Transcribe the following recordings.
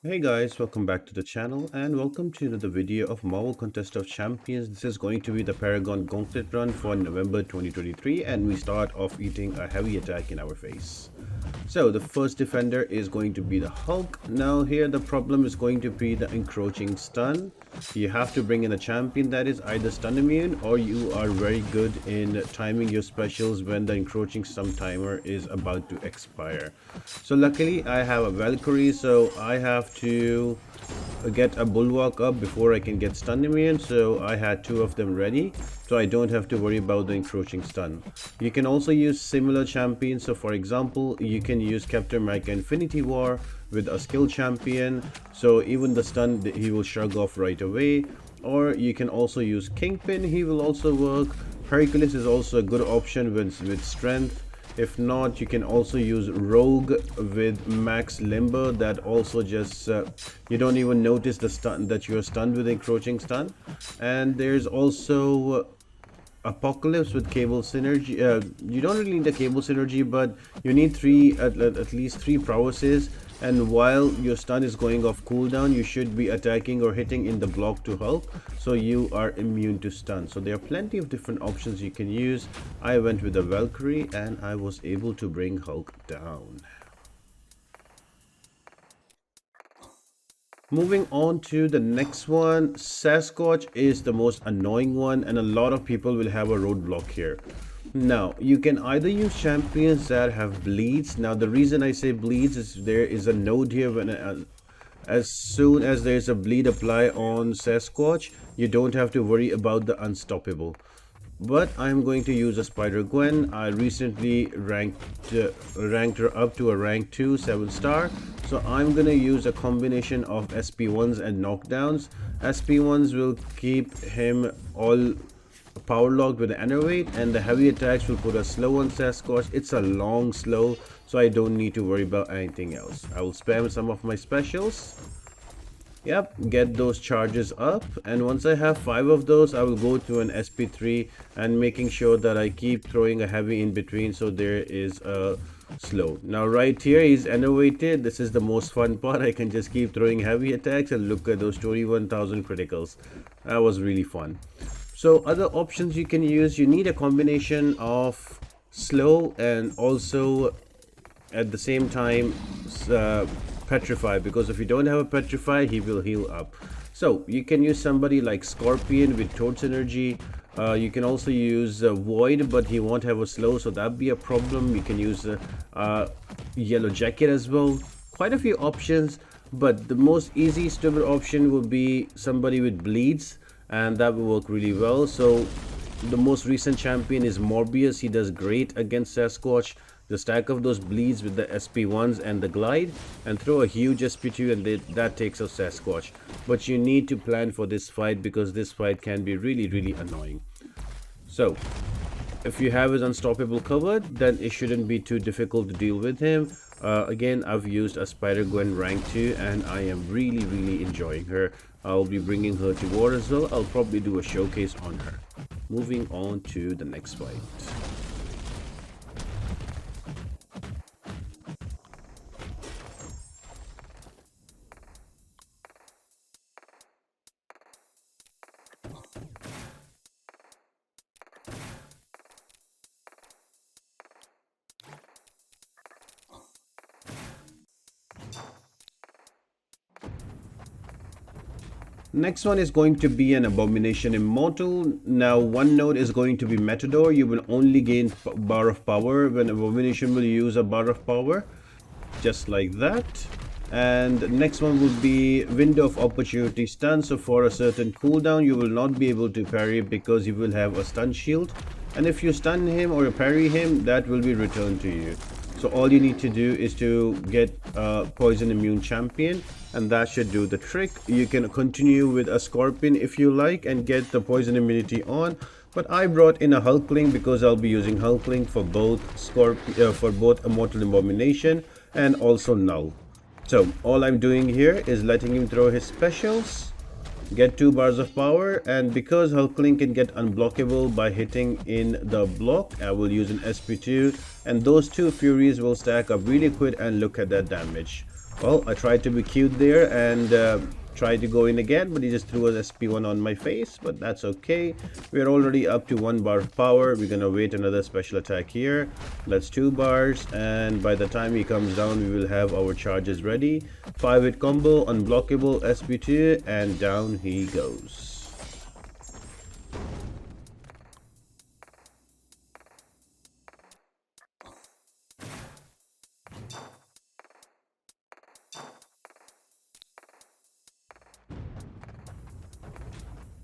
Hey guys, welcome back to the channel and welcome to another video of Marvel Contest of Champions. This is going to be the Paragon Gauntlet run for November 2023 and we start off eating a heavy attack in our face. So the first defender is going to be the Hulk. Now here the problem is going to be the encroaching stun. You have to bring in a champion that is either stun immune or you are very good in timing your specials when the encroaching stun timer is about to expire. So luckily I have a Valkyrie, so I have to get a bulwark up before I can get stun immune, so I had two of them ready so I don't have to worry about the encroaching stun. You can also use similar champions, so for example you can use Captain America Infinity War with a skill champion, so even the stun he will shrug off right away. Or you can also use Kingpin, he will also work. Hercules is also a good option with strength. If not, you can also use Rogue with max limber. That also just you don't even notice the stun that you're stunned with encroaching stun. And there's also Apocalypse with cable synergy. You don't really need a cable synergy, but you need at least three prowesses. And while your stun is going off cooldown, you should be attacking or hitting in the block to Hulk, so you are immune to stun. So there are plenty of different options you can use. I went with the Valkyrie and I was able to bring Hulk down. Moving on to the next one, Sasquatch is the most annoying one and a lot of people will have a roadblock here. Now, you can either use champions that have bleeds. Now, the reason I say bleeds is there is a node here when as soon as there's a bleed apply on Sasquatch, you don't have to worry about the unstoppable. But I'm going to use a Spidergwen. I recently ranked her up to a rank 2 7-star. So I'm gonna use a combination of SP1s and knockdowns. SP1s will keep him all power locked with the enervate, and the heavy attacks will put a slow on Sasquatch. It's a long slow, so I don't need to worry about anything else. I will spam some of my specials. Yep, get those charges up, and once I have 5 of those, I will go to an SP3 and making sure that I keep throwing a heavy in between so there is a slow. Now right here he's enervated. This is the most fun part. I can just keep throwing heavy attacks and look at those 21,000 criticals. That was really fun. So other options you can use, you need a combination of slow and also at the same time petrify, because if you don't have a petrify he will heal up. So you can use somebody like Scorpion with torch energy. You can also use Void, but he won't have a slow, so that'd be a problem. You can use Yellow Jacket as well. Quite a few options, but the most easy stupid option would be somebody with bleeds, and that will work really well. So the most recent champion is Morbius. He does great against Sasquatch. The stack of those bleeds with the SP1s and the glide and throw a huge SP2 and that takes out Sasquatch. But you need to plan for this fight because this fight can be really annoying. So if you have his unstoppable covered, then it shouldn't be too difficult to deal with him. Again, I've used a Spider-Gwen rank 2 and I am really enjoying her. I'll be bringing her to war as well. I'll probably do a showcase on her. Moving on to the next fight. Next one is going to be an Abomination Immortal. Now one node is going to be Matador. You will only gain bar of power when Abomination will use a bar of power, just like that. And next one would be Window of Opportunity Stun. So for a certain cooldown you will not be able to parry because you will have a stun shield, and if you stun him or parry him, that will be returned to you. So all you need to do is to get a poison immune champion and that should do the trick. You can continue with a Scorpion if you like and get the poison immunity on, but I brought in a Hulkling because I'll be using Hulkling for both Immortal Abomination and also Knull. So all I'm doing here is letting him throw his specials, get 2 bars of power, and because Hulkling can get unblockable by hitting in the block, I will use an SP2 and those 2 Furies will stack up really quick, and look at that damage. Well, I tried to be cute there and tried to go in again, but he just threw a SP1 on my face, but that's okay. We're already up to 1 bar of power. We're gonna wait another special attack here. That's 2 bars, and by the time he comes down, we will have our charges ready. 5-hit combo, unblockable, SP2, and down he goes.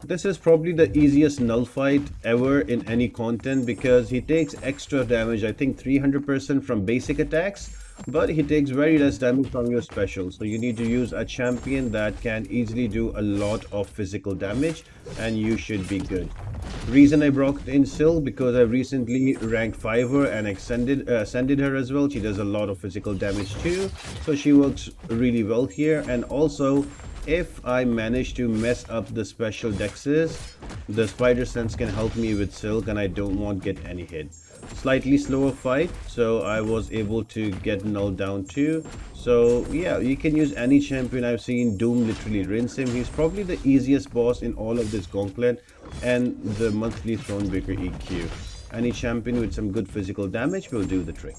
This is probably the easiest Knull fight ever in any content because he takes extra damage, I think 300% from basic attacks, but he takes very less damage from your special. So you need to use a champion that can easily do a lot of physical damage and you should be good. Reason I brought in Sil because I recently ranked 5her and ascended her as well. She does a lot of physical damage too, so she works really well here. And also, if I manage to mess up the special dexes, the spider sense can help me with silk and I don't want to get any hit. Slightly slower fight, so I was able to get Knull down too. So yeah, you can use any champion. I've seen Doom literally rinse him. He's probably the easiest boss in all of this gauntlet and the monthly Thronebreaker EQ. Any champion with some good physical damage will do the trick.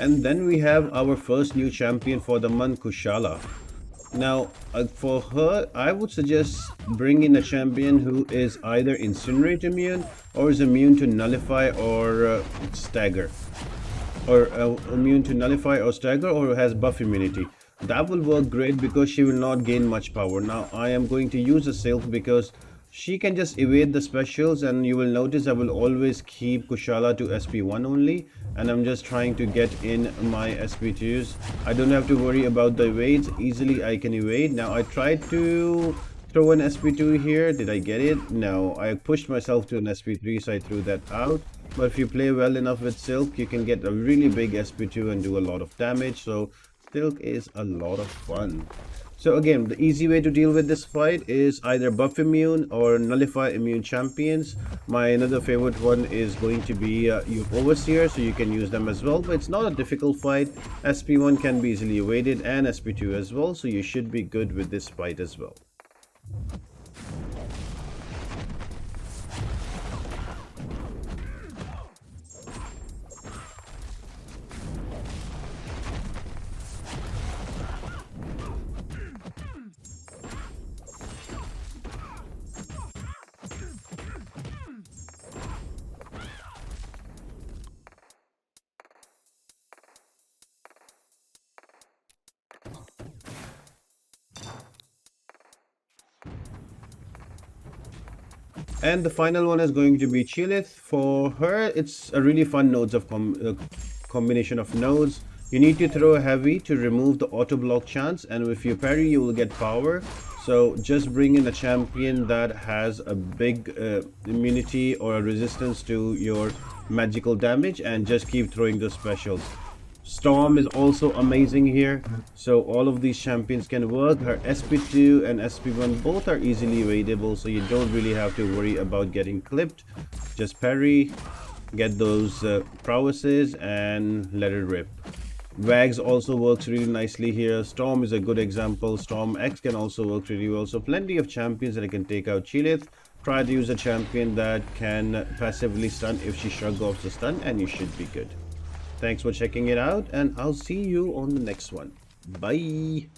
And then we have our first new champion for the month, Kushala. Now, for her, I would suggest bring in a champion who is either Incinerate immune or is immune to Nullify or Stagger. Or immune to Nullify or Stagger or has buff immunity. That will work great because she will not gain much power. Now, I am going to use a Silk because she can just evade the specials, and you will notice I will always keep Kushala to SP1 only, and I'm just trying to get in my SP2s. I don't have to worry about the evades. Easily I can evade. Now I tried to throw an SP2 here. Did I get it? No, I pushed myself to an SP3, so I threw that out. But if you play well enough with Silk, you can get a really big SP2 and do a lot of damage. So Silk is a lot of fun. So again, the easy way to deal with this fight is either buff immune or nullify immune champions. My another favorite one is going to be your Overseer, so you can use them as well. But it's not a difficult fight. SP1 can be easily evaded and SP2 as well, so you should be good with this fight as well. And the final one is going to be Chee'lith. For her, it's a really fun combination of nodes. You need to throw a heavy to remove the auto block chance, and if you parry, you will get power. So just bring in a champion that has a big immunity or a resistance to your magical damage, and just keep throwing the specials. Storm is also amazing here, so all of these champions can work. Her SP2 and SP1 both are easily evadable, so you don't really have to worry about getting clipped. Just parry, get those prowesses, and let it rip. Wags also works really nicely here. Storm is a good example. Storm X can also work really well. So plenty of champions that I can take out. Chee'lith, try to use a champion that can passively stun if she shrugs off the stun, and you should be good. Thanks for checking it out, and I'll see you on the next one. Bye.